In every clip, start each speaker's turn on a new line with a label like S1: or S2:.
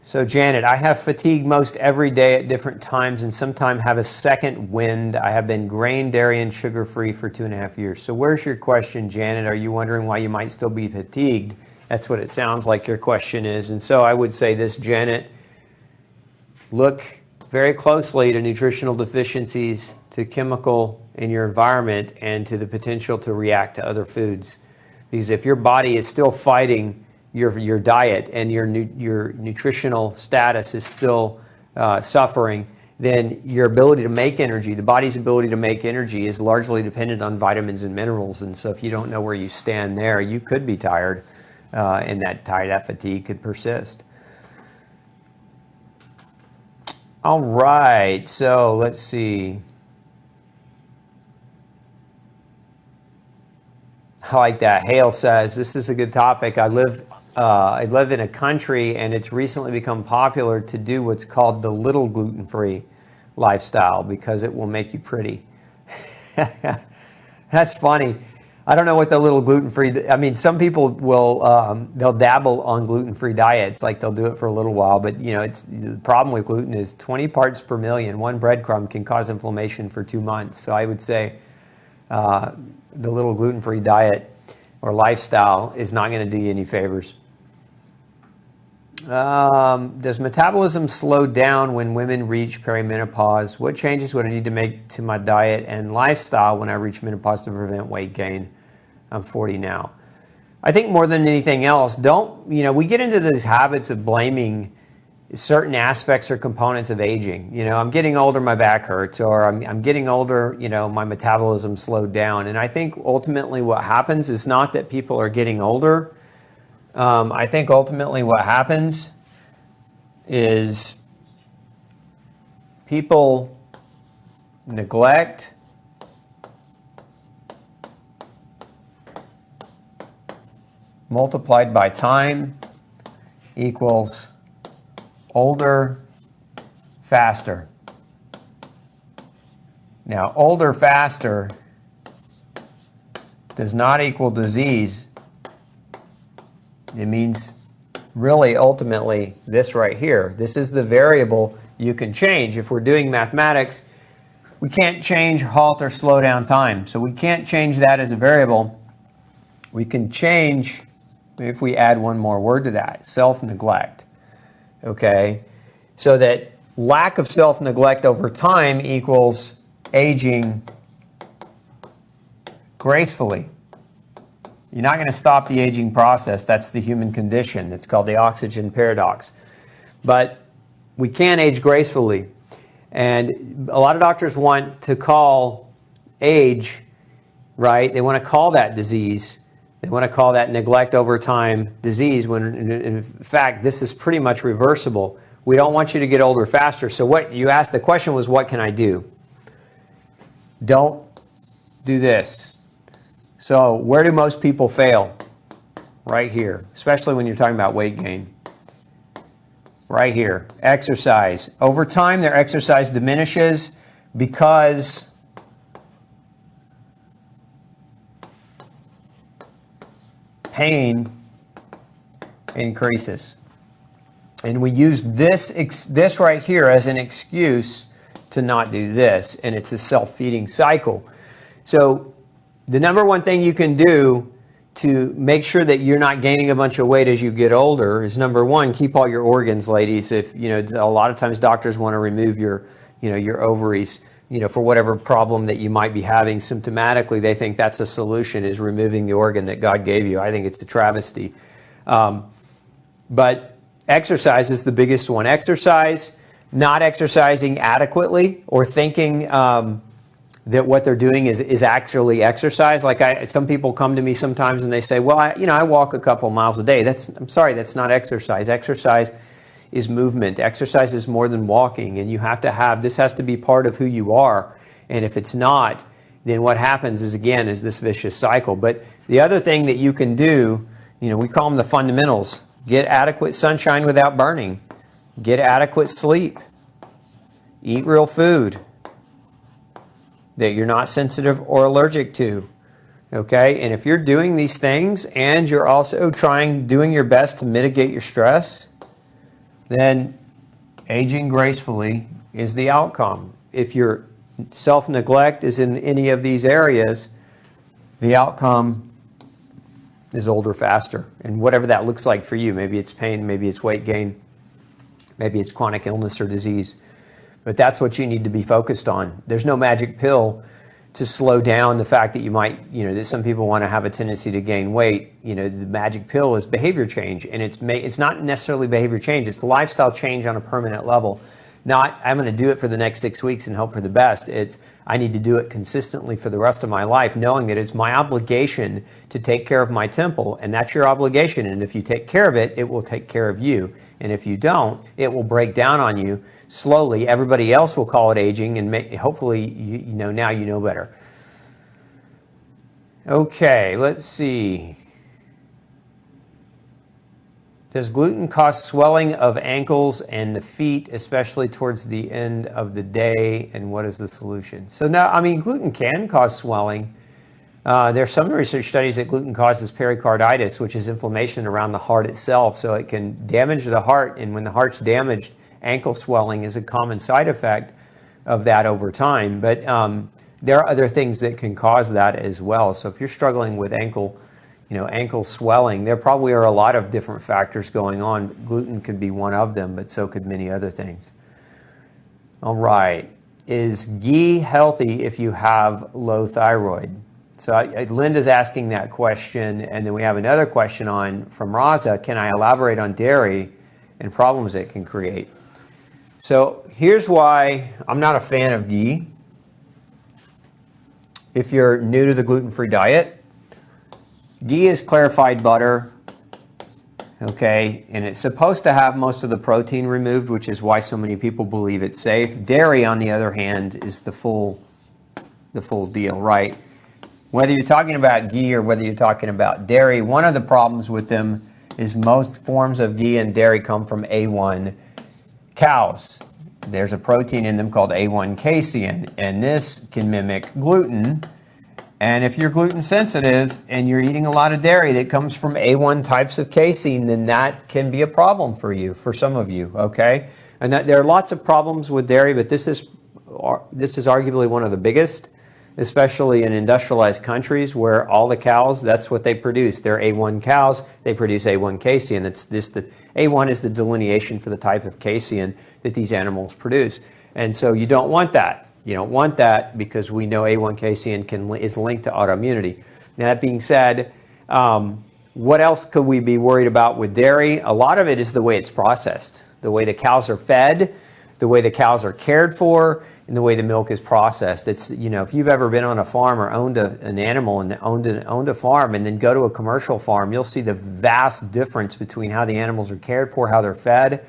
S1: So Janet, I have fatigue most every day at different times and sometimes have a second wind. I have been grain, dairy, and sugar-free for 2.5 years. So where's your question, Janet? Are you wondering why you might still be fatigued? That's what it sounds like your question is. And so I would say this, Janet, look very closely to nutritional deficiencies, to chemical in your environment, and to the potential to react to other foods. Because if your body is still fighting your diet and your nutritional status is still suffering, then your ability to make energy, the body's ability to make energy, is largely dependent on vitamins and minerals. And so if you don't know where you stand there, you could be tired, and that fatigue could persist. All right, so let's see. I like that. Hale says, this is a good topic. I live in a country, and it's recently become popular to do what's called the little gluten-free lifestyle because it will make you pretty. That's funny. I don't know what the little gluten-free, I mean, some people will, they'll dabble on gluten-free diets, like they'll do it for a little while, but you know, it's the problem with gluten is 20 parts per million. One breadcrumb can cause inflammation for 2 months. So I would say the little gluten-free diet or lifestyle is not going to do you any favors. Does metabolism slow down when women reach perimenopause? What changes would I need to make to my diet and lifestyle when I reach menopause to prevent weight gain? I'm 40 now. I think more than anything else, we get into these habits of blaming certain aspects or components of aging. You know, I'm getting older, my back hurts, or I'm getting older, you know, my metabolism slowed down. And I think ultimately what happens is not that people are getting older. I think ultimately what happens is people neglect multiplied by time equals older, faster. Now, older, faster does not equal disease. It means really ultimately this right here. This is the variable you can change. If we're doing mathematics, we can't change halt or slow down time. So we can't change that as a variable. We can change, if we add one more word to that, self-neglect. Okay? So that lack of self-neglect over time equals aging gracefully. You're not going to stop the aging process. That's the human condition. It's called the oxygen paradox. But we can age gracefully. And a lot of doctors want to call age, right? They want to call that disease. They want to call that neglect over time disease, when in fact, this is pretty much reversible. We don't want you to get older faster. So what you asked, the question was, what can I do? Don't do this. So where do most people fail? Right here, especially when you're talking about weight gain. Right here, exercise. Over time, their exercise diminishes because pain increases. And we use this right here as an excuse to not do this, and it's a self-feeding cycle. So the number one thing you can do to make sure that you're not gaining a bunch of weight as you get older is, number one, keep all your organs, ladies. If a lot of times doctors want to remove your ovaries, for whatever problem that you might be having symptomatically. They think that's a solution, is removing the organ that God gave you. I think it's a travesty. But exercise is the biggest one. Exercise, not exercising adequately, or thinking that what they're doing is actually exercise. Like some people come to me sometimes and they say, well, I walk a couple miles a day. I'm sorry, that's not exercise. Exercise is movement. Exercise is more than walking, and you have to this has to be part of who you are. And if it's not, then what happens is this vicious cycle. But the other thing that you can do, we call them the fundamentals. Get adequate sunshine without burning. Get adequate sleep. Eat real food that you're not sensitive or allergic to. Okay? And if you're doing these things and you're also doing your best to mitigate your stress, then aging gracefully is the outcome. If your self-neglect is in any of these areas, the outcome is older faster. And whatever that looks like for you, maybe it's pain, maybe it's weight gain, maybe it's chronic illness or disease. But that's what you need to be focused on. There's no magic pill to slow down the fact that you might, that some people want to have a tendency to gain weight. The magic pill is behavior change, and it's not necessarily behavior change. It's lifestyle change on a permanent level. Not, I'm going to do it for the next 6 weeks and hope for the best. It's, I need to do it consistently for the rest of my life, knowing that it's my obligation to take care of my temple, and that's your obligation. And if you take care of it, it will take care of you. And if you don't, it will break down on you slowly. Everybody else will call it aging, and hopefully, now you know better. Okay, let's see. Does gluten cause swelling of ankles and the feet, especially towards the end of the day? And what is the solution? So now, gluten can cause swelling. There's some research studies that gluten causes pericarditis, which is inflammation around the heart itself. So it can damage the heart. And when the heart's damaged, ankle swelling is a common side effect of that over time. But there are other things that can cause that as well. So if you're struggling with ankle swelling, there probably are a lot of different factors going on. Gluten could be one of them, but so could many other things. All right. Is ghee healthy if you have low thyroid? So Linda's asking that question, and then we have another question from Raza. Can I elaborate on dairy and problems it can create? So here's why I'm not a fan of ghee. If you're new to the gluten-free diet, ghee is clarified butter, okay, and it's supposed to have most of the protein removed, which is why so many people believe it's safe. Dairy, on the other hand, is the full deal, right? Whether you're talking about ghee or whether you're talking about dairy, one of the problems with them is most forms of ghee and dairy come from A1 cows. There's a protein in them called A1 casein, and this can mimic gluten. And if you're gluten sensitive and you're eating a lot of dairy that comes from A1 types of casein, then that can be a problem for you, for some of you, okay? And there are lots of problems with dairy, but this is arguably one of the biggest, especially in industrialized countries where all the cows, that's what they produce. They're A1 cows, they produce A1 casein. A1 is the delineation for the type of casein that these animals produce. And so you don't want that. You don't want that because we know A1 casein is linked to autoimmunity. Now, that being said, what else could we be worried about with dairy? A lot of it is the way it's processed, the way the cows are fed, the way the cows are cared for, and the way the milk is processed. It's, if you've ever been on a farm or owned an animal and owned a farm and then go to a commercial farm, you'll see the vast difference between how the animals are cared for, how they're fed.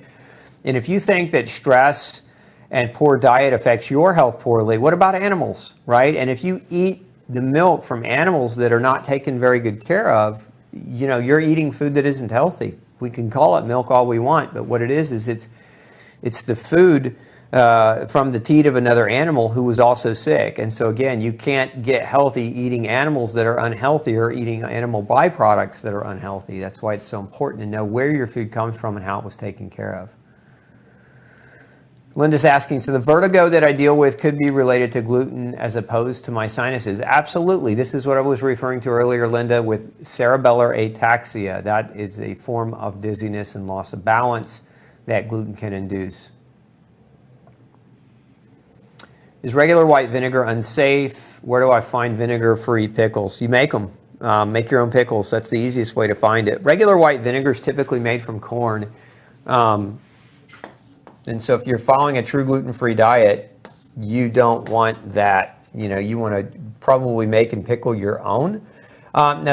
S1: And if you think that stress and poor diet affects your health poorly, what about animals, right? And if you eat the milk from animals that are not taken very good care of, you're eating food that isn't healthy. We can call it milk all we want, but what it is it's the food from the teat of another animal who was also sick. And so again, you can't get healthy eating animals that are unhealthy or eating animal byproducts that are unhealthy. That's why it's so important to know where your food comes from and how it was taken care of. Linda's asking, so the vertigo that I deal with could be related to gluten as opposed to my sinuses? Absolutely. This is what I was referring to earlier, Linda, with cerebellar ataxia. That is a form of dizziness and loss of balance that gluten can induce. Is regular white vinegar unsafe? Where do I find vinegar-free pickles? You make them. Make your own pickles. That's the easiest way to find it. Regular white vinegar is typically made from corn. And so if you're following a true gluten-free diet, you don't want that. You want to probably make and pickle your own. Now,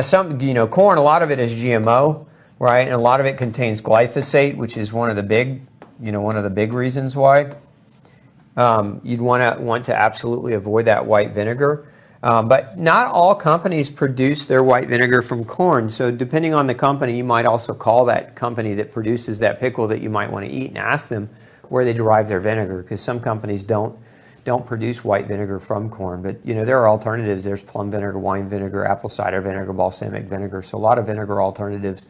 S1: corn, a lot of it is GMO, right? And a lot of it contains glyphosate, which is one of the big reasons why. You'd want to absolutely avoid that white vinegar. But not all companies produce their white vinegar from corn. So depending on the company, you might also call that company that produces that pickle that you might want to eat and ask them where they derive their vinegar, because some companies don't produce white vinegar from corn. But there are alternatives. There's plum vinegar, wine vinegar, apple cider vinegar, balsamic vinegar. So a lot of vinegar alternatives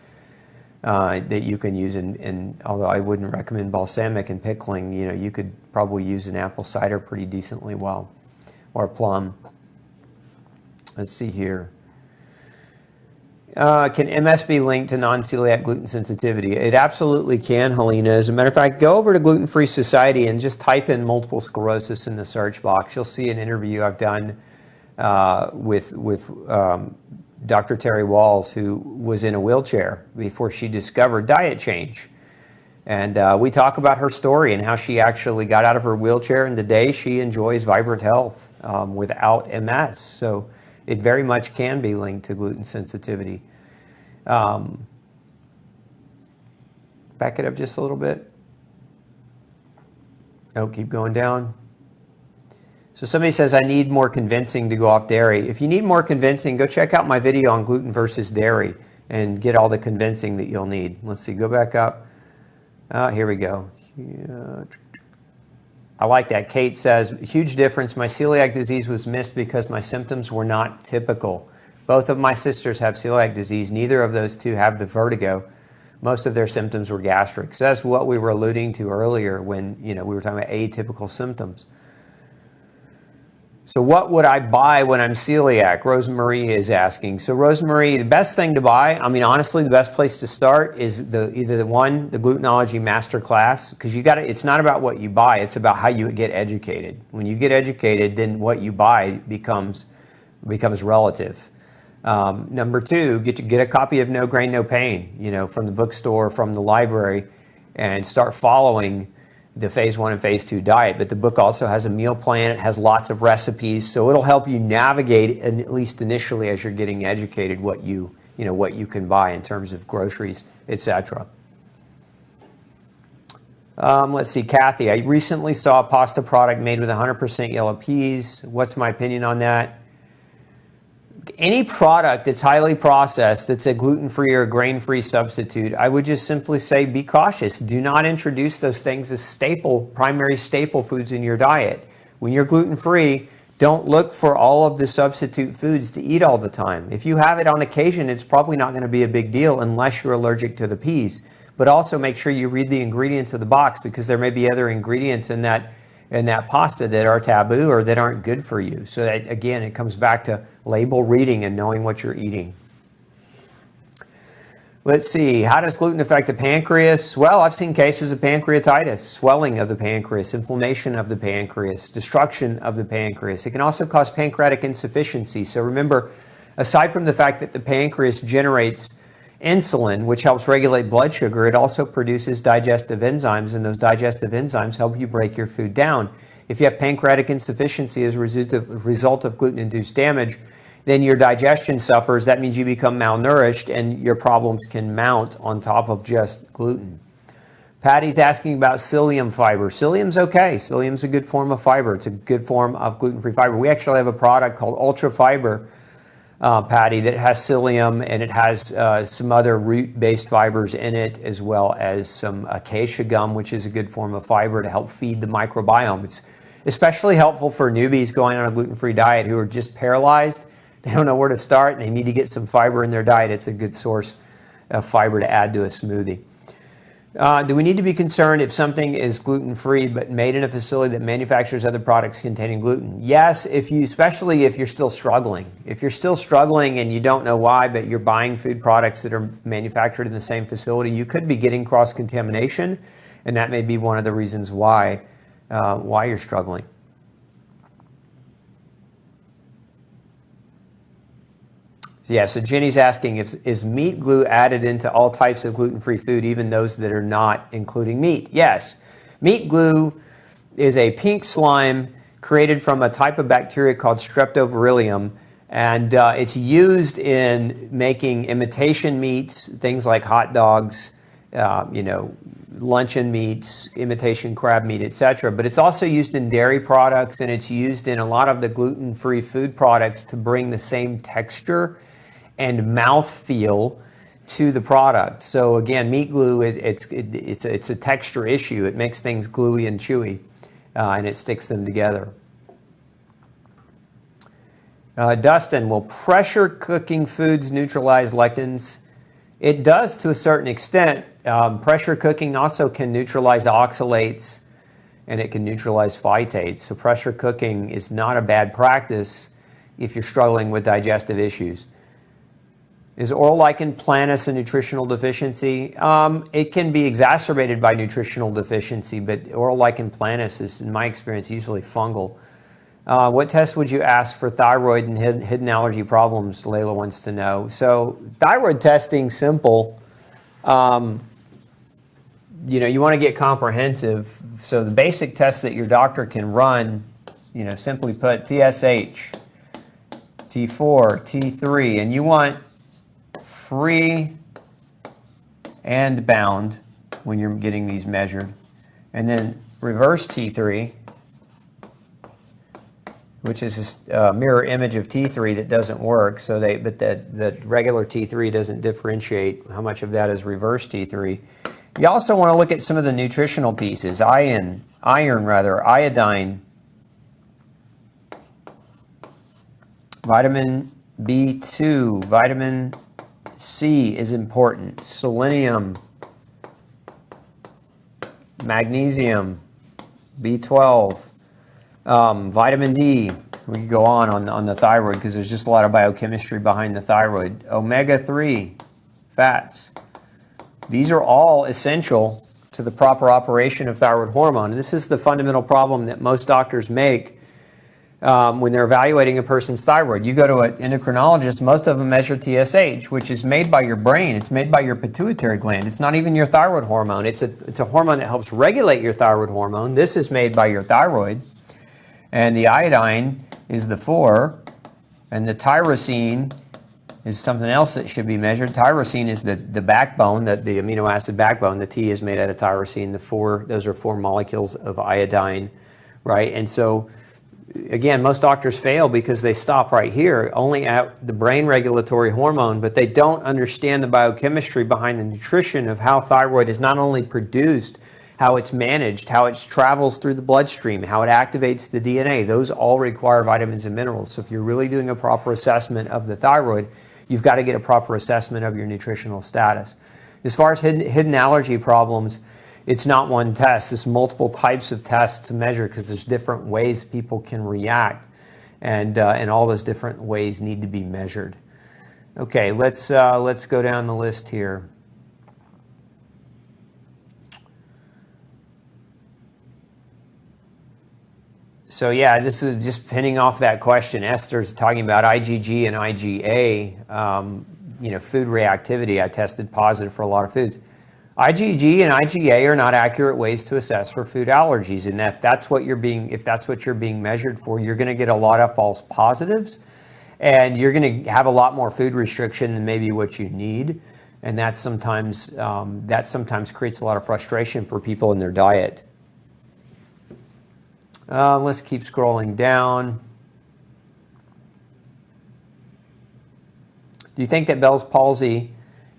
S1: that you can use in, although I wouldn't recommend balsamic and pickling, you could probably use an apple cider pretty decently well, or plum. Let's see here. Can MS be linked to non-celiac gluten sensitivity? It absolutely can, Helena. As a matter of fact, go over to Gluten Free Society and just type in multiple sclerosis in the search box. You'll see an interview I've done with Dr. Terry Walls, who was in a wheelchair before she discovered diet change. And we talk about her story and how she actually got out of her wheelchair, and today she enjoys vibrant health without MS. So it very much can be linked to gluten sensitivity. Back it up just a little bit. Oh, keep going down. So somebody says, I need more convincing to go off dairy. If you need more convincing, go check out my video on gluten versus dairy and get all the convincing that you'll need. Let's see, go back up. Here we go. I like that. Kate says, huge difference. My celiac disease was missed because my symptoms were not typical. Both of my sisters have celiac disease. Neither of those two have the vertigo. Most of their symptoms were gastric. So that's what we were alluding to earlier when we were talking about atypical symptoms. So what would I buy when I'm celiac? Rosemarie is asking. So Rosemarie, the best thing to buy, honestly, the best place to start is either the Glutenology Masterclass, because it's not about what you buy, it's about how you get educated. When you get educated, then what you buy becomes relative. Number two, get a copy of No Grain, No Pain, from the bookstore, from the library, and start following the phase 1 and phase 2 diet. But the book also has a meal plan. It has lots of recipes, so it'll help you navigate, at least initially as you're getting educated, what you can buy in terms of groceries, etc. Let's see, Kathy. I recently saw a pasta product made with 100% yellow peas. What's my opinion on that? Any product that's highly processed, that's a gluten-free or grain-free substitute, I would just simply say be cautious. Do not introduce those things as primary staple foods in your diet. When you're gluten-free, don't look for all of the substitute foods to eat all the time. If you have it on occasion, it's probably not going to be a big deal unless you're allergic to the peas. But also make sure you read the ingredients of the box, because there may be other ingredients in that pasta that are taboo or that aren't good for you. So that, again, it comes back to label reading and knowing what you're eating. Let's see, how does gluten affect the pancreas? Well, I've seen cases of pancreatitis, swelling of the pancreas, inflammation of the pancreas, destruction of the pancreas. It can also cause pancreatic insufficiency. So remember, aside from the fact that the pancreas generates insulin, which helps regulate blood sugar, it also produces digestive enzymes, and those digestive enzymes help you break your food down. If you have pancreatic insufficiency as a result of gluten-induced damage, then your digestion suffers. That means you become malnourished, and your problems can mount on top of just gluten. Patty's asking about psyllium fiber. Psyllium's okay. Psyllium's a good form of fiber. It's a good form of gluten-free fiber. We actually have a product called Ultra Fiber, Patty, that has psyllium, and it has some other root-based fibers in it, as well as some acacia gum, which is a good form of fiber to help feed the microbiome. It's especially helpful for newbies going on a gluten-free diet who are just paralyzed. They don't know where to start, and they need to get some fiber in their diet. It's a good source of fiber to add to a smoothie. Do we need to be concerned if something is gluten-free but made in a facility that manufactures other products containing gluten? Yes, especially if you're still struggling. If you're still struggling and you don't know why, but you're buying food products that are manufactured in the same facility, you could be getting cross-contamination, and that may be one of the reasons why you're struggling. So Jenny's asking, is meat glue added into all types of gluten-free food, even those that are not including meat? Yes. Meat glue is a pink slime created from a type of bacteria called Streptovirilium, and it's used in making imitation meats, things like hot dogs, luncheon meats, imitation crab meat, etc. But it's also used in dairy products, and it's used in a lot of the gluten-free food products to bring the same texture and mouthfeel to the product. So again, meat glue, it's a texture issue. It makes things gluey and chewy, and it sticks them together. Dustin, will pressure cooking foods neutralize lectins? It does to a certain extent. Pressure cooking also can neutralize oxalates, and it can neutralize phytates. So pressure cooking is not a bad practice if you're struggling with digestive issues. Is oral lichen planus a nutritional deficiency? It can be exacerbated by nutritional deficiency, but oral lichen planus is, in my experience, usually fungal. What test would you ask for thyroid and hidden allergy problems? Layla wants to know. So thyroid testing, simple. You want to get comprehensive. So the basic test that your doctor can run, simply put TSH, T4, T3, and you want free and bound when you're getting these measured. And then reverse T3, which is a mirror image of T3 that doesn't work. But the regular T3 doesn't differentiate how much of that is reverse T3. You also want to look at some of the nutritional pieces, iodine, vitamin B2, vitamin C is important, selenium, magnesium, B12, vitamin D. We could go on the thyroid because there's just a lot of biochemistry behind the thyroid. Omega-3 fats. These are all essential to the proper operation of thyroid hormone. And this is the fundamental problem that most doctors make when they're evaluating a person's thyroid. You go to an endocrinologist, most of them measure TSH, which is made by your brain. It's made by your pituitary gland. It's not even your thyroid hormone. It's a hormone that helps regulate your thyroid hormone. This is made by your thyroid. And the iodine is the 4, and the tyrosine is something else that should be measured. Tyrosine is the backbone, the amino acid backbone. The T is made out of tyrosine. Those are 4 molecules of iodine, right? And so, again, most doctors fail because they stop right here, only at the brain regulatory hormone, but they don't understand the biochemistry behind the nutrition of how thyroid is not only produced, how it's managed, how it travels through the bloodstream, how it activates the DNA. Those all require vitamins and minerals. So if you're really doing a proper assessment of the thyroid, you've got to get a proper assessment of your nutritional status. As far as hidden allergy problems, it's not one test. It's multiple types of tests to measure because there's different ways people can react, and all those different ways need to be measured. Okay, let's go down the list here. So yeah, this is just pinning off that question. Esther's talking about IgG and IgA, food reactivity. I tested positive for a lot of foods. IgG and IgA are not accurate ways to assess for food allergies, and if that's what you're being measured for, you're going to get a lot of false positives, and you're going to have a lot more food restriction than maybe what you need, and that sometimes creates a lot of frustration for people in their diet. Let's keep scrolling down. Do you think that Bell's palsy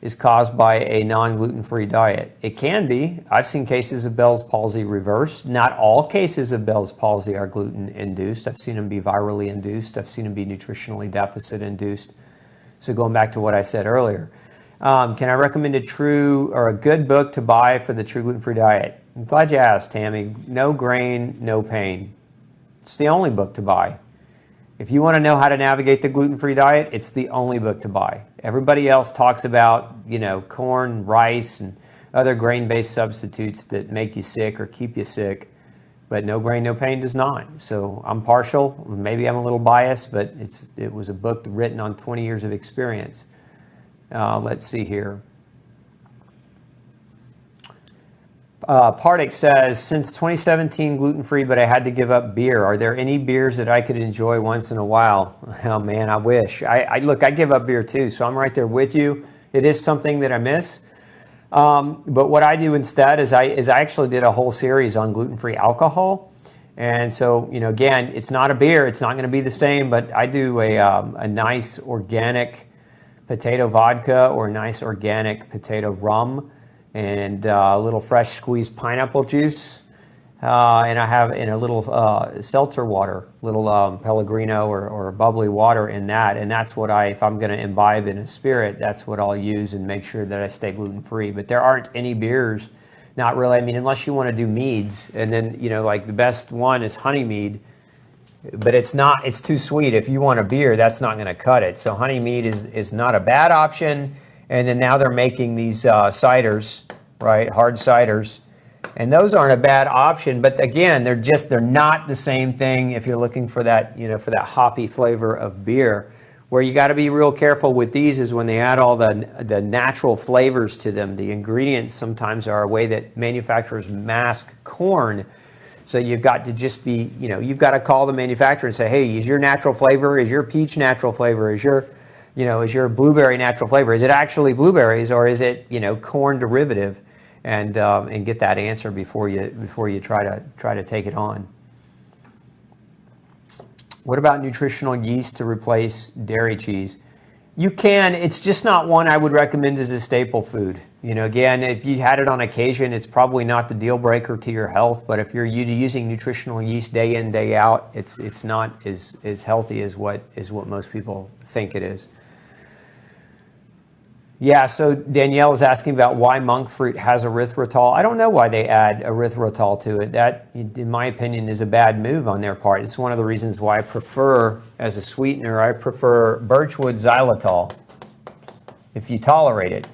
S1: is caused by a non-gluten-free diet? It can be. I've seen cases of Bell's palsy reversed. Not all cases of Bell's palsy are gluten-induced. I've seen them be virally induced. I've seen them be nutritionally deficit-induced. So going back to what I said earlier, can I recommend a good book to buy for the true gluten-free diet? I'm glad you asked, Tammy. No Grain, No Pain. It's the only book to buy. If you want to know how to navigate the gluten-free diet, it's the only book to buy. Everybody else talks about, corn, rice, and other grain-based substitutes that make you sick or keep you sick, but No Grain, No Pain does not. So I'm partial. Maybe I'm a little biased, but it was a book written on 20 years of experience. Let's see here. Pardick says, since 2017 gluten-free, but I had to give up beer. Are there any beers that I could enjoy once in a while? Oh man, I wish. I give up beer too, so I'm right there with you. It is something that I miss. But what I do instead is I actually did a whole series on gluten-free alcohol. And so, again, it's not a beer. It's not going to be the same, but I do a nice organic potato vodka or a nice organic potato rum, and a little fresh squeezed pineapple juice, and I have in a little seltzer water, little Pellegrino or bubbly water in that, and that's what if I'm going to imbibe in a spirit, that's what I'll use and make sure that I stay gluten-free. But there aren't any beers, not really. I mean, unless you want to do meads, and then, like the best one is honey mead, but it's too sweet. If you want a beer, that's not going to cut it. So honey mead is not a bad option. And then now they're making these ciders, right, hard ciders. And those aren't a bad option, but again, they're not the same thing if you're looking for that, for that hoppy flavor of beer. Where you got to be real careful with these is when they add all the natural flavors to them. The ingredients sometimes are a way that manufacturers mask corn. So you've got to just be, you've got to call the manufacturer and say, hey, is your natural flavor, is your peach natural flavor, is your blueberry natural flavor, is it actually blueberries or is it, corn derivative? And get that answer before you try to take it on. What about nutritional yeast to replace dairy cheese? You can. It's just not one I would recommend as a staple food. Again, if you had it on occasion, it's probably not the deal breaker to your health. But if you're using nutritional yeast day in, day out, it's not as healthy as what most people think it is. Yeah, so Danielle is asking about why monk fruit has erythritol. I don't know why they add erythritol to it. That, in my opinion, is a bad move on their part. It's one of the reasons why I prefer, as a sweetener, I prefer birchwood xylitol, if you tolerate it.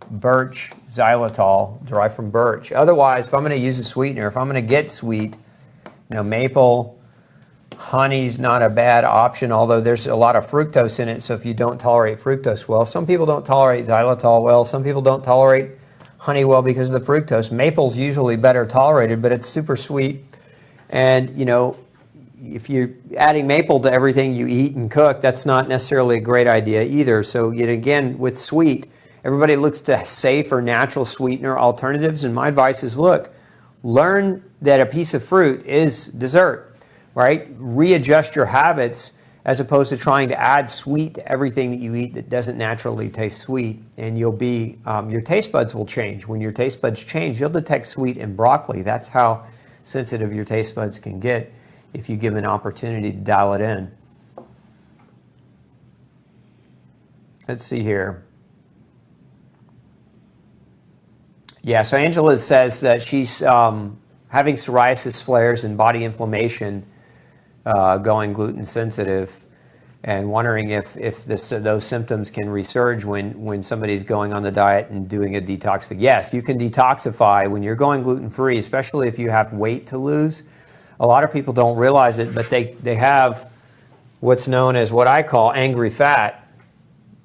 S1: Birch xylitol, derived from birch. Otherwise, if I'm going to use a sweetener, if I'm going to get sweet, maple, honey's not a bad option, although there's a lot of fructose in it, so if you don't tolerate fructose well, some people don't tolerate xylitol well, some people don't tolerate honey well because of the fructose. Maple's usually better tolerated, but it's super sweet. And, if you're adding maple to everything you eat and cook, that's not necessarily a great idea either. So yet again, with sweet, everybody looks to safe or natural sweetener alternatives, and my advice is, learn that a piece of fruit is dessert. Right? Readjust your habits as opposed to trying to add sweet to everything that you eat that doesn't naturally taste sweet. And you'll be, your taste buds will change. When your taste buds change, you'll detect sweet in broccoli. That's how sensitive your taste buds can get if you give an opportunity to dial it in. Let's see here. Yeah, so Angela says that she's having psoriasis flares and body inflammation, going gluten sensitive, and wondering if those symptoms can resurge when somebody's going on the diet and doing a detox. Yes, you can detoxify when you're going gluten free, especially if you have weight to lose. A lot of people don't realize it, but they have what's known as what I call angry fat.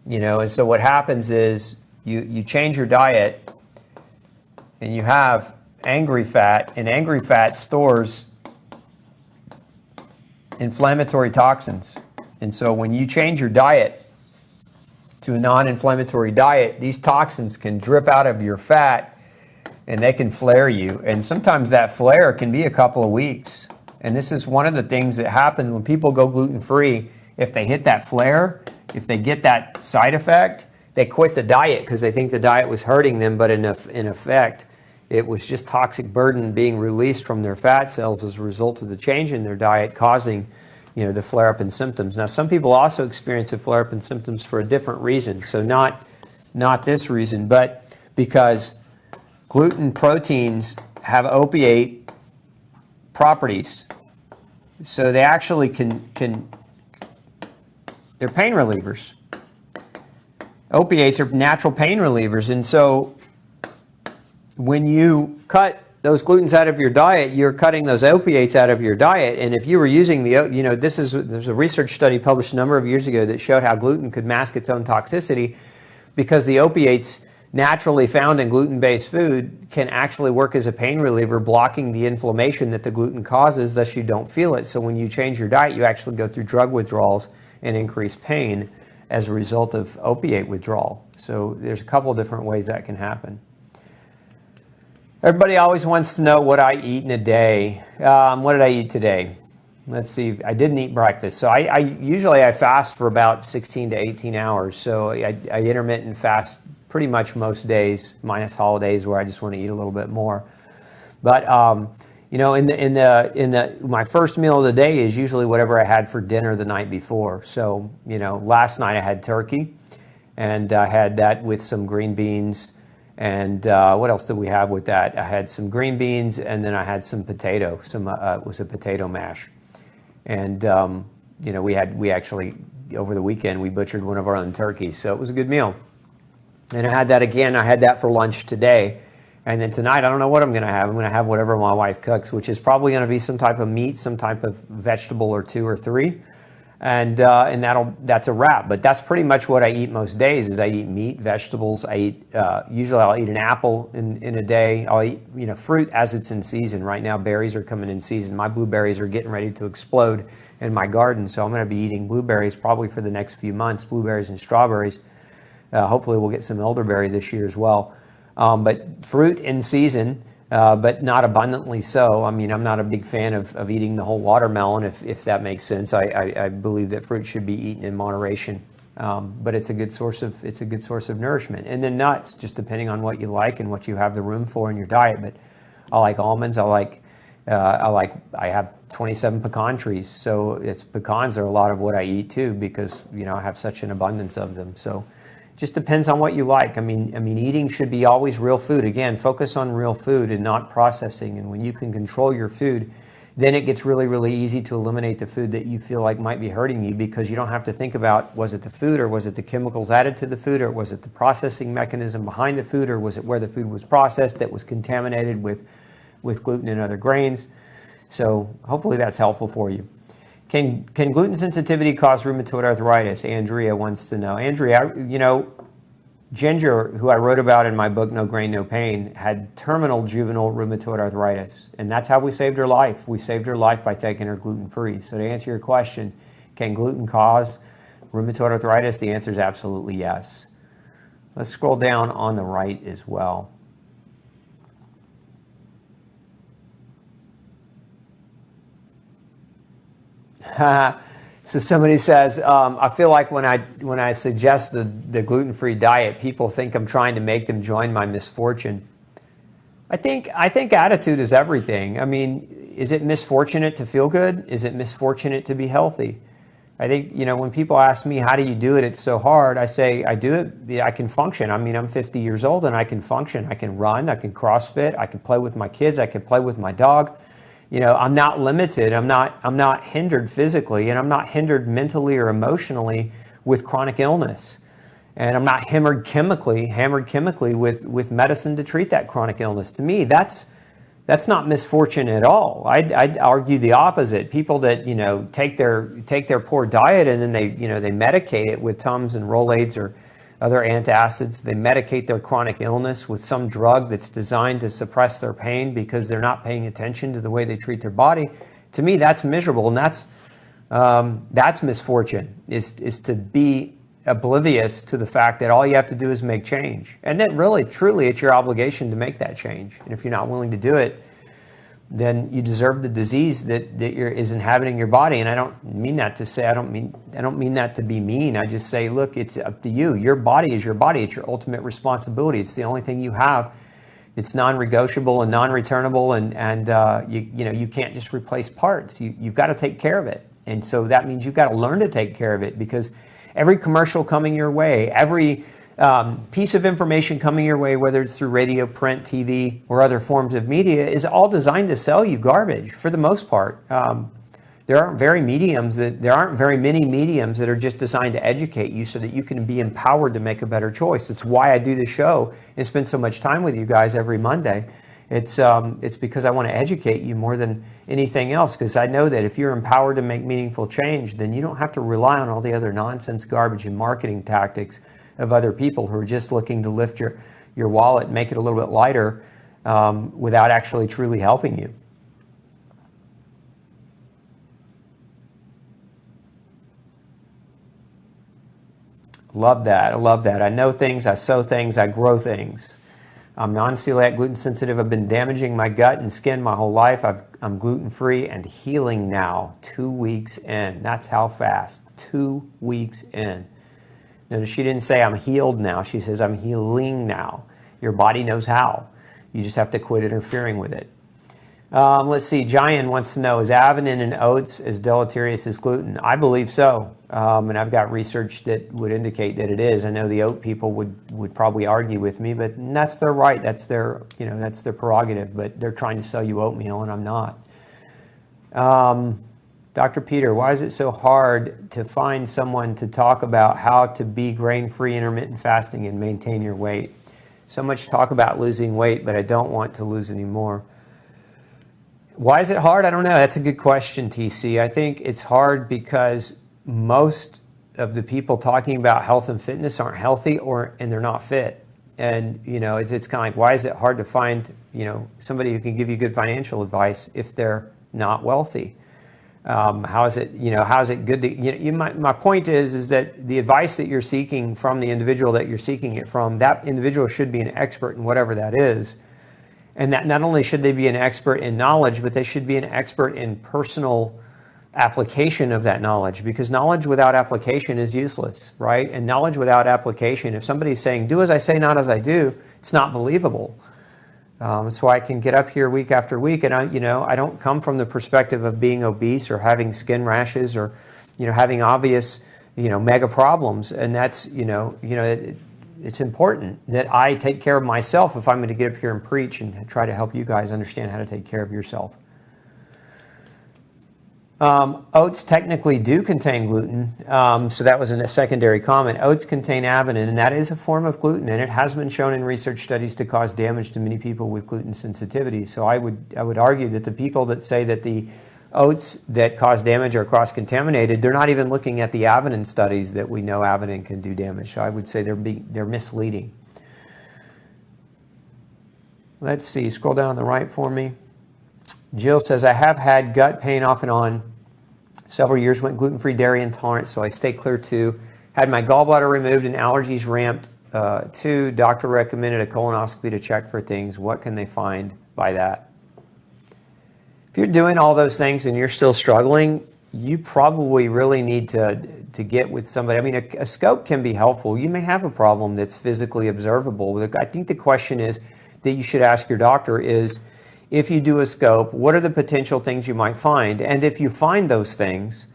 S1: And so what happens is you change your diet and you have angry fat, and angry fat stores inflammatory toxins. And so when you change your diet to a non-inflammatory diet, these toxins can drip out of your fat and they can flare you. And sometimes that flare can be a couple of weeks. And this is one of the things that happens when people go gluten-free. If they hit that flare, if they get that side effect, they quit the diet because they think the diet was hurting them, but in effect, it was just toxic burden being released from their fat cells as a result of the change in their diet causing, the flare-up in symptoms. Now, some people also experience a flare-up in symptoms for a different reason. So not this reason, but because gluten proteins have opiate properties. So they actually they're pain relievers. Opiates are natural pain relievers. And so when you cut those glutens out of your diet, you're cutting those opiates out of your diet. And if you were using there's a research study published a number of years ago that showed how gluten could mask its own toxicity because the opiates naturally found in gluten-based food can actually work as a pain reliever, blocking the inflammation that the gluten causes, thus you don't feel it. So when you change your diet, you actually go through drug withdrawals and increase pain as a result of opiate withdrawal. So there's a couple of different ways that can happen. Everybody always wants to know what I eat in a day. What did I eat today? Let's see. I didn't eat breakfast. So I usually fast for about 16 to 18 hours. So I intermittent fast pretty much most days, minus holidays where I just want to eat a little bit more. But You know, my first meal of the day is usually whatever I had for dinner the night before. So, you know, last night I had turkey, and I had that with some green beans. And what else did we have with that? I had some green beans, and then I had some potato. It was a potato mash. And you know, we actually over the weekend we butchered one of our own turkeys, so it was a good meal. And I had that again. I had that for lunch today. And then tonight, I don't know what I'm going to have. I'm going to have whatever my wife cooks, which is probably going to be some type of meat, some type of vegetable or two or three. And that's a wrap. But that's pretty much what I eat most days is I eat meat, vegetables. I eat, usually I'll eat an apple in a day. I'll eat, you know, fruit as it's in season. Right now, berries are coming in season. My blueberries are getting ready to explode in my garden. So I'm going to be eating blueberries probably for the next few months, blueberries and strawberries. Hopefully we'll get some elderberry this year as well. But fruit in season, but not abundantly so. I mean, I'm not a big fan of eating the whole watermelon, if that makes sense. I believe that fruit should be eaten in moderation, but it's a good source of nourishment. And then nuts, just depending on what you like and what you have the room for in your diet. But I like almonds. I have 27 pecan trees, so pecans are a lot of what I eat too, because you know I have such an abundance of them. So. Just depends on what you like. I mean, eating should be always real food. Again, focus on real food and not processing. And when you can control your food, then it gets really, really easy to eliminate the food that you feel like might be hurting you, because you don't have to think about, was it the food, or was it the chemicals added to the food, or was it the processing mechanism behind the food, or was it where the food was processed that was contaminated with gluten and other grains. So hopefully that's helpful for you. Can gluten sensitivity cause rheumatoid arthritis? Andrea wants to know. Andrea, you know, Ginger, who I wrote about in my book, No Grain, No Pain, had terminal juvenile rheumatoid arthritis. And that's how we saved her life. We saved her life by taking her gluten-free. So to answer your question, can gluten cause rheumatoid arthritis? The answer is absolutely yes. Let's scroll down on the right as well. So somebody says, I feel like when I suggest the gluten-free diet, people think I'm trying to make them join my misfortune. I think attitude is everything. I mean, is it misfortunate to feel good? Is it misfortunate to be healthy? I think, you know, when people ask me, how do you do it? It's so hard. I say, I do it. I can function. I mean, I'm 50 years old and I can function. I can run. I can CrossFit. I can play with my kids. I can play with my dog. You know, I'm not limited. I'm not hindered physically, and I'm not hindered mentally or emotionally with chronic illness. And I'm not hammered chemically with medicine to treat that chronic illness. To me, that's not misfortune at all. I'd argue the opposite. People that, you know, take their poor diet and then they medicate it with Tums and Rolaids or other antacids. They medicate their chronic illness with some drug that's designed to suppress their pain because they're not paying attention to the way they treat their body. To me, that's miserable, and that's misfortune, is to be oblivious to the fact that all you have to do is make change. And then really, truly, it's your obligation to make that change. And if you're not willing to do it, then you deserve the disease that is inhabiting your body. And I don't mean that to say, I don't mean that to be mean. I just say, look, it's up to you. Your body is your body. It's your ultimate responsibility. It's the only thing you have. It's non-negotiable and non-returnable, and you can't just replace parts. You've got to take care of it. And so that means you've got to learn to take care of it, because every commercial coming your way, every piece of information coming your way, whether it's through radio, print, TV, or other forms of media, is all designed to sell you garbage for the most part. There aren't very many mediums that are just designed to educate you so that you can be empowered to make a better choice. It's why I do the show and spend so much time with you guys every Monday. It's because I want to educate you more than anything else, because I know that if you're empowered to make meaningful change, then you don't have to rely on all the other nonsense, garbage, and marketing tactics of other people who are just looking to lift your wallet and make it a little bit lighter without actually truly helping you. Love that. I love that. I know things, I sow things, I grow things. I'm non-celiac, gluten sensitive. I've been damaging my gut and skin my whole life. I'm gluten-free and healing now, 2 weeks in. That's how fast, 2 weeks in. Notice she didn't say I'm healed now. She says I'm healing now. Your body knows how. You just have to quit interfering with it. Let's see, Giant wants to know, is avenin in oats as deleterious as gluten? I believe so, and I've got research that would indicate that it is. I know the oat people would probably argue with me, but that's their right, that's their, that's their prerogative, but they're trying to sell you oatmeal and I'm not. Dr. Peter, why is it so hard to find someone to talk about how to be grain-free intermittent fasting and maintain your weight? So much talk about losing weight, but I don't want to lose any more. Why is it hard? I don't know. That's a good question, TC. I think it's hard because most of the people talking about health and fitness aren't healthy and they're not fit. And, it's kind of like, why is it hard to find, somebody who can give you good financial advice if they're not wealthy? How is it good that, my point is that the advice that you're seeking from the individual that you're seeking it from, that individual should be an expert in whatever that is. And that not only should they be an expert in knowledge, but they should be an expert in personal application of that knowledge, because knowledge without application is useless, right? And knowledge without application, if somebody's saying, do as I say, not as I do, it's not believable. That's why I can get up here week after week, and I don't come from the perspective of being obese or having skin rashes or, having obvious, mega problems. And that's, it's important that I take care of myself if I'm going to get up here and preach and try to help you guys understand how to take care of yourself. Oats technically do contain gluten, so that was a secondary comment. Oats contain avenin, and that is a form of gluten, and it has been shown in research studies to cause damage to many people with gluten sensitivity. So I would argue that the people that say that the oats that cause damage are cross-contaminated, they're not even looking at the avenin studies that we know avenin can do damage. So I would say they're misleading. Let's see, scroll down on the right for me. Jill says, I have had gut pain off and on. Several years went gluten-free, dairy intolerant, so I stay clear too. Had my gallbladder removed and allergies ramped too. Doctor recommended a colonoscopy to check for things. What can they find by that? If you're doing all those things and you're still struggling, you probably really need to get with somebody. I mean, a scope can be helpful. You may have a problem that's physically observable. I think the question is that you should ask your doctor is, if you do a scope, what are the potential things you might find? And if you find those things,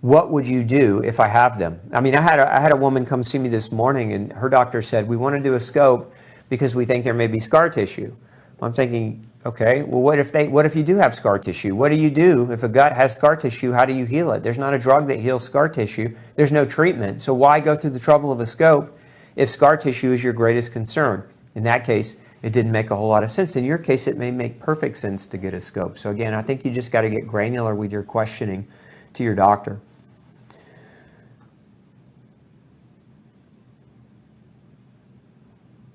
S1: what would you do if I have them? I mean, I had a woman come see me this morning, and her doctor said, we want to do a scope because we think there may be scar tissue. I'm thinking, okay, well, what if you do have scar tissue? What do you do if a gut has scar tissue? How do you heal it? There's not a drug that heals scar tissue. There's no treatment. So why go through the trouble of a scope if scar tissue is your greatest concern? In that case, it didn't make a whole lot of sense. In your case, it may make perfect sense to get a scope. So again, I think you just got to get granular with your questioning to your doctor.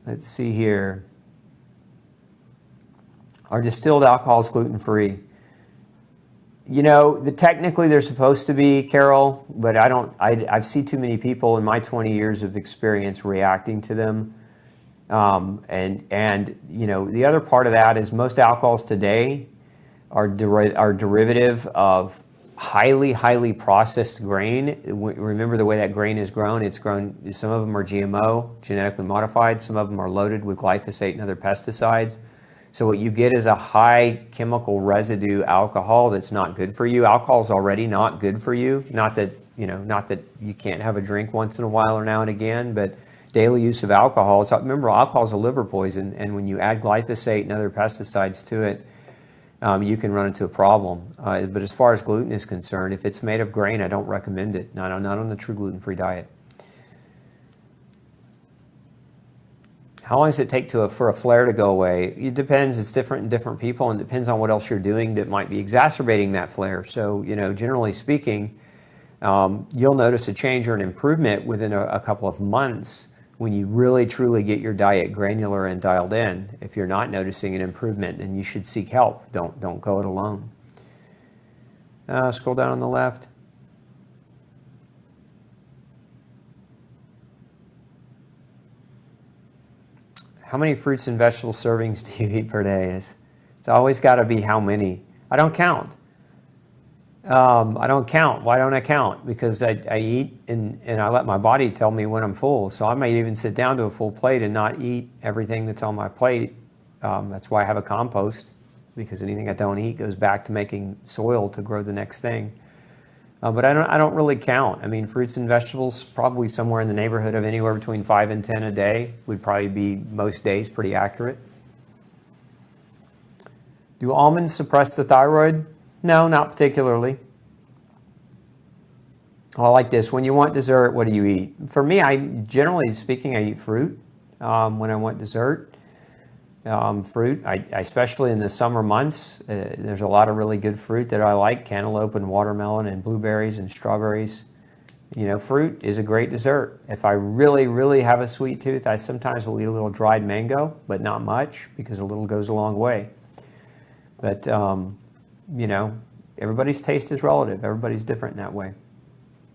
S1: Let's see here. Are distilled alcohols gluten-free? Technically they're supposed to be, Carol, but I've seen too many people in my 20 years of experience reacting to them. The other part of that is most alcohols today are derivative of highly, highly processed grain. Remember the way that grain is grown. It's grown, some of them are GMO, genetically modified. Some of them are loaded with glyphosate and other pesticides. So what you get is a high chemical residue alcohol that's not good for you. Alcohol is already not good for you. Not that you can't have a drink once in a while or now and again, but daily use of alcohol. So remember, alcohol is a liver poison, and when you add glyphosate and other pesticides to it, you can run into a problem. But as far as gluten is concerned, if it's made of grain, I don't recommend it. Not on the true gluten-free diet. How long does it take for a flare to go away? It depends. It's different in different people, and depends on what else you're doing that might be exacerbating that flare. So, generally speaking, you'll notice a change or an improvement within a couple of months when you really truly get your diet granular and dialed in. If you're not noticing an improvement, then you should seek help. Don't go it alone. Scroll down on the left. How many fruits and vegetable servings do you eat per day? It's always got to be how many. I don't count. Why don't I count? Because I eat and I let my body tell me when I'm full. So I might even sit down to a full plate and not eat everything that's on my plate. That's why I have a compost. because anything I don't eat goes back to making soil to grow the next thing. But I don't really count. I mean, fruits and vegetables, probably somewhere in the neighborhood of anywhere between 5 and 10 a day would probably be most days pretty accurate. Do almonds suppress the thyroid? No, not particularly. I like this. When you want dessert, what do you eat? For me, generally speaking, I eat fruit when I want dessert. Fruit, especially in the summer months, there's a lot of really good fruit that I like, cantaloupe and watermelon and blueberries and strawberries. You know, fruit is a great dessert. If I really, really have a sweet tooth, I sometimes will eat a little dried mango, but not much, because a little goes a long way. But, you know, everybody's taste is relative. Everybody's different in that way.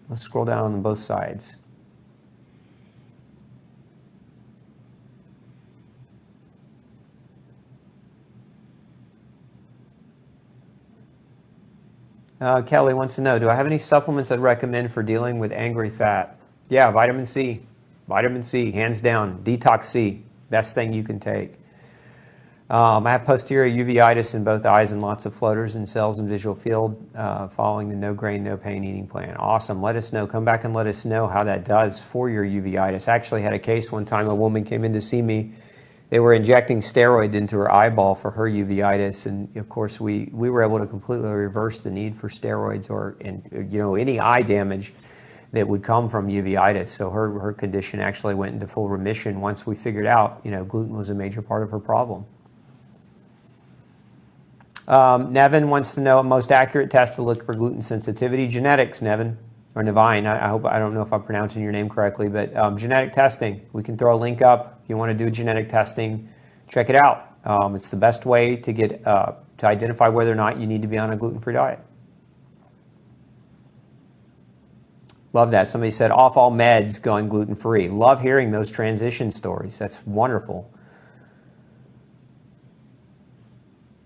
S1: Let's scroll down on both sides. Kelly wants to know, do I have any supplements I'd recommend for dealing with angry fat? Yeah, vitamin C. Vitamin C, hands down. Detox C, best thing you can take. I have posterior uveitis in both eyes and lots of floaters and cells in visual field following the no grain, no pain eating plan. Awesome. Let us know. Come back and let us know how that does for your uveitis. I actually had a case one time, a woman came in to see me. They were injecting steroids into her eyeball for her uveitis, and of course we were able to completely reverse the need for steroids or any eye damage that would come from uveitis. So her condition actually went into full remission once we figured out gluten was a major part of her problem. Nevin wants to know a most accurate test to look for gluten sensitivity. Genetics, Nevin, or Nevine. I don't know if I'm pronouncing your name correctly, but genetic testing. We can throw a link up. If you want to do genetic testing, check it out. It's the best way to get to identify whether or not you need to be on a gluten-free diet. Love that. Somebody said off all meds, going gluten-free. Love hearing those transition stories. That's wonderful.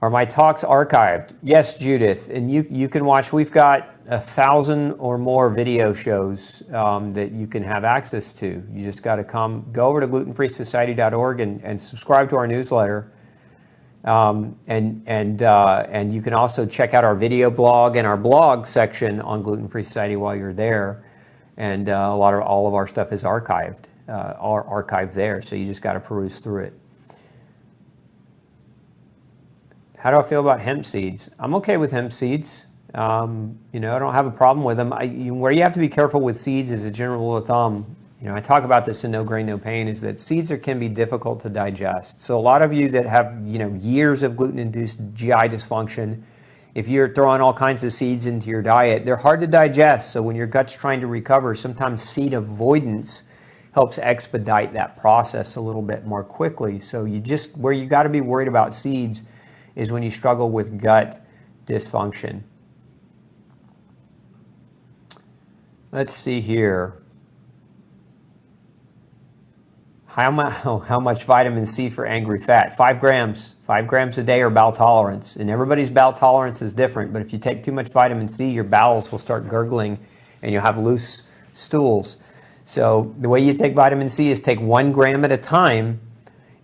S1: Are my talks archived? Yes, Judith, and you can watch. We've got 1,000 or more video shows that you can have access to. You just got to go over to glutenfreesociety.org and subscribe to our newsletter. And you can also check out our video blog and our blog section on Gluten Free Society while you're there. And all of our stuff is archived there, so you just got to peruse through it. How do I feel about hemp seeds? I'm okay with hemp seeds. I don't have a problem with them. Where you have to be careful with seeds as a general rule of thumb, I talk about this in No Grain, No Pain, is that seeds can be difficult to digest. So a lot of you that have, years of gluten-induced GI dysfunction, if you're throwing all kinds of seeds into your diet, they're hard to digest. So when your gut's trying to recover, sometimes seed avoidance helps expedite that process a little bit more quickly. So where you got to be worried about seeds is when you struggle with gut dysfunction. Let's see here. How much vitamin C for angry fat? 5 grams. 5 grams a day or bowel tolerance. And everybody's bowel tolerance is different, but if you take too much vitamin C, your bowels will start gurgling and you'll have loose stools. So the way you take vitamin C is take 1 gram at a time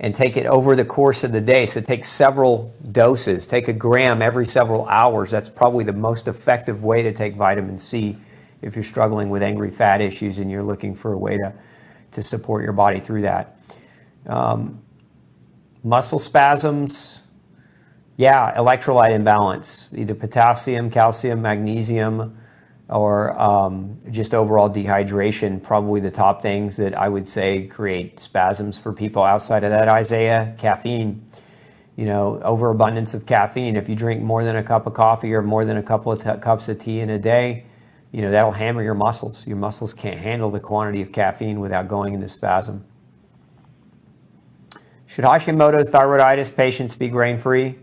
S1: and take it over the course of the day. So take several doses. Take 1 gram every several hours. That's probably the most effective way to take vitamin C if you're struggling with angry fat issues and you're looking for a way to support your body through that. Muscle spasms, yeah, electrolyte imbalance, either potassium, calcium, magnesium, or just overall dehydration, probably the top things that I would say create spasms for people. Outside of that, Isaiah, caffeine, overabundance of caffeine. If you drink more than a cup of coffee or more than a couple of cups of tea in a day, that'll hammer your muscles. Your muscles can't handle the quantity of caffeine without going into spasm. Should Hashimoto's thyroiditis patients be grain-free?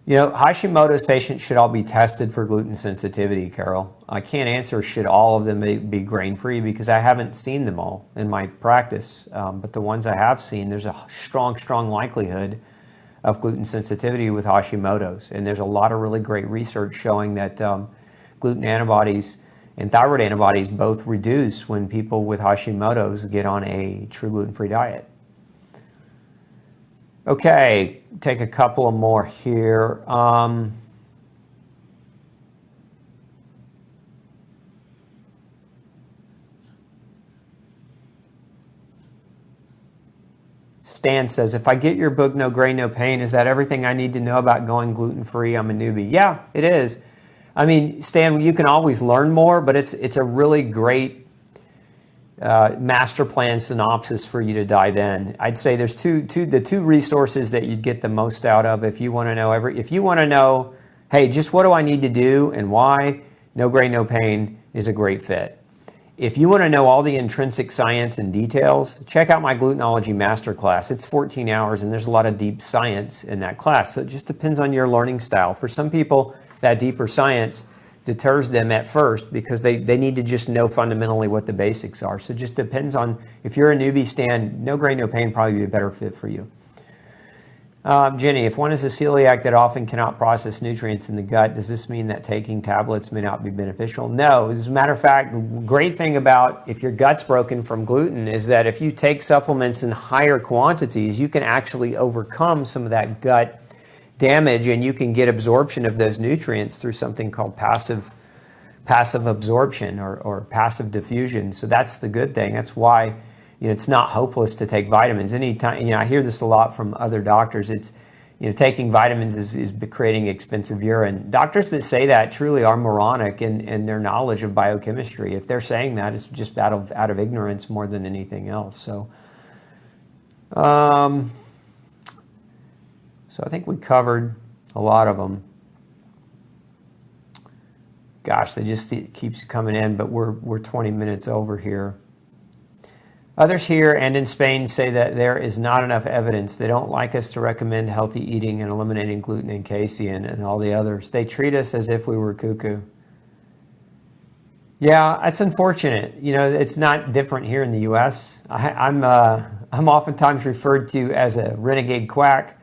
S1: Hashimoto's patients should all be tested for gluten sensitivity, Carol. I can't answer should all of them be grain-free because I haven't seen them all in my practice. But the ones I have seen, there's a strong likelihood of gluten sensitivity with Hashimoto's. And there's a lot of really great research showing that gluten antibodies and thyroid antibodies both reduce when people with Hashimoto's get on a true gluten-free diet. Okay, take a couple of more here. Stan says, if I get your book, No Grain, No Pain, is that everything I need to know about going gluten-free? I'm a newbie. Yeah, it is. I mean, Stan, you can always learn more, but it's a really great master plan synopsis for you to dive in. I'd say there's the two resources that you'd get the most out of if you want to know if you want to know, hey, just what do I need to do and why? No Grain, No Pain is a great fit. If you want to know all the intrinsic science and details, check out my Glutenology Masterclass. It's 14 hours and there's a lot of deep science in that class. So it just depends on your learning style. For some people, that deeper science deters them at first because they need to just know fundamentally what the basics are. So it just depends on, if you're a newbie, Stan, No Grain, No Pain probably be a better fit for you. Jenny, if one is a celiac that often cannot process nutrients in the gut, does this mean that taking tablets may not be beneficial? No. As a matter of fact, the great thing about if your gut's broken from gluten is that if you take supplements in higher quantities, you can actually overcome some of that gut damage and you can get absorption of those nutrients through something called passive absorption or passive diffusion. So that's the good thing. That's why it's not hopeless to take vitamins. Anytime, I hear this a lot from other doctors. It's, taking vitamins is creating expensive urine. Doctors that say that truly are moronic in their knowledge of biochemistry. If they're saying that, it's just out of ignorance more than anything else. So, so I think we covered a lot of them. Gosh, it keeps coming in, but we're 20 minutes over here. Others here and in Spain say that there is not enough evidence. They don't like us to recommend healthy eating and eliminating gluten and casein and all the others. They treat us as if we were cuckoo. Yeah, that's unfortunate. It's not different here in the U.S. I'm oftentimes referred to as a renegade quack.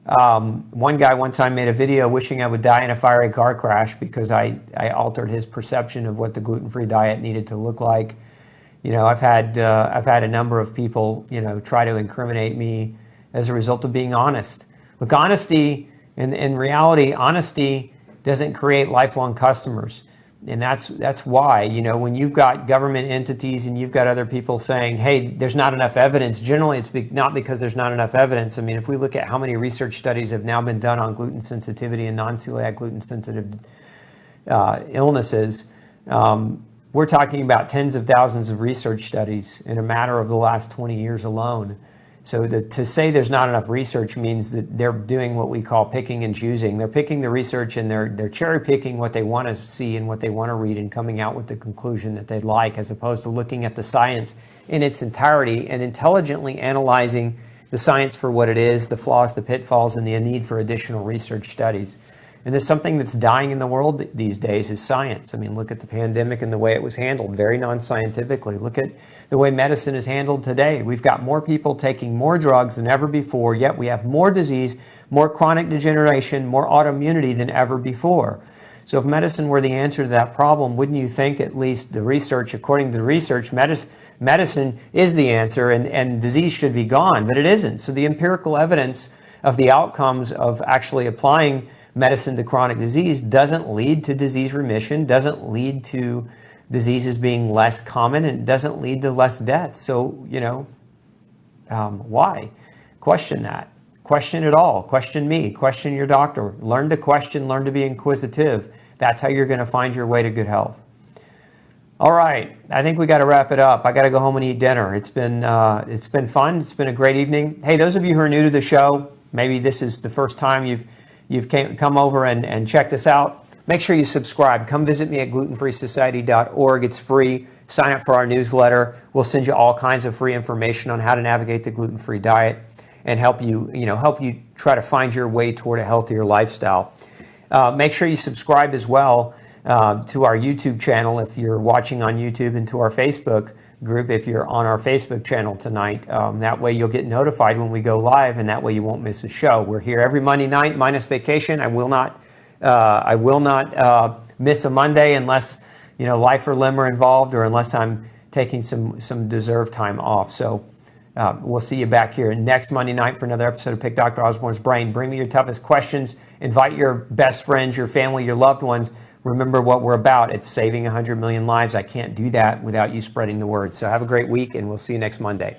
S1: One guy one time made a video wishing I would die in a fiery car crash because I altered his perception of what the gluten-free diet needed to look like. I've had a number of people, try to incriminate me as a result of being honest. Look, honesty, in reality, honesty doesn't create lifelong customers. And that's why, when you've got government entities and you've got other people saying, hey, there's not enough evidence, generally it's not because there's not enough evidence. I mean, if we look at how many research studies have now been done on gluten sensitivity and non-celiac gluten sensitive illnesses, we're talking about tens of thousands of research studies in a matter of the last 20 years alone. So to say there's not enough research means that they're doing what we call picking and choosing. They're picking the research and they're cherry picking what they want to see and what they want to read and coming out with the conclusion that they'd like, as opposed to looking at the science in its entirety and intelligently analyzing the science for what it is, the flaws, the pitfalls, and the need for additional research studies. And there's something that's dying in the world these days is science. I mean, look at the pandemic and the way it was handled, very non-scientifically. Look at the way medicine is handled today. We've got more people taking more drugs than ever before, yet we have more disease, more chronic degeneration, more autoimmunity than ever before. So if medicine were the answer to that problem, wouldn't you think at least the research, according to the research, medicine is the answer and disease should be gone, but it isn't. So the empirical evidence of the outcomes of actually applying medicine to chronic disease doesn't lead to disease remission, doesn't lead to diseases being less common, and doesn't lead to less deaths. So, why? Question that. Question it all. Question me. Question your doctor. Learn to question, learn to be inquisitive. That's how you're going to find your way to good health. All right, I think we got to wrap it up. I got to go home and eat dinner. It's been fun. It's been a great evening. Hey, those of you who are new to the show, maybe this is the first time you've come over and checked us out. Make sure you subscribe. Come visit me at glutenfreesociety.org. It's free. Sign up for our newsletter. We'll send you all kinds of free information on how to navigate the gluten-free diet and help you try to find your way toward a healthier lifestyle. Make sure you subscribe as well to our YouTube channel if you're watching on YouTube, and to our Facebook group if you're on our Facebook channel tonight. That way you'll get notified when we go live, and that way you won't miss a show. We're here every Monday night minus vacation. I will not miss a Monday unless life or limb are involved, or unless I'm taking some deserved time off. So We'll see you back here next Monday night for another episode of Pick Dr. Osborne's Brain. Bring me your toughest questions. Invite your best friends, your family, your loved ones. Remember what we're about. It's saving 100 million lives. I can't do that without you spreading the word. So have a great week, and we'll see you next Monday.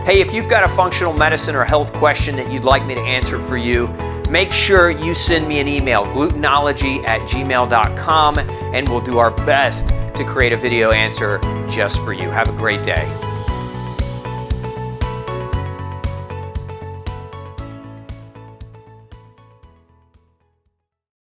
S1: Hey, if you've got a functional medicine or health question that you'd like me to answer for you, make sure you send me an email, glutenology@gmail.com, and we'll do our best to create a video answer just for you. Have a great day.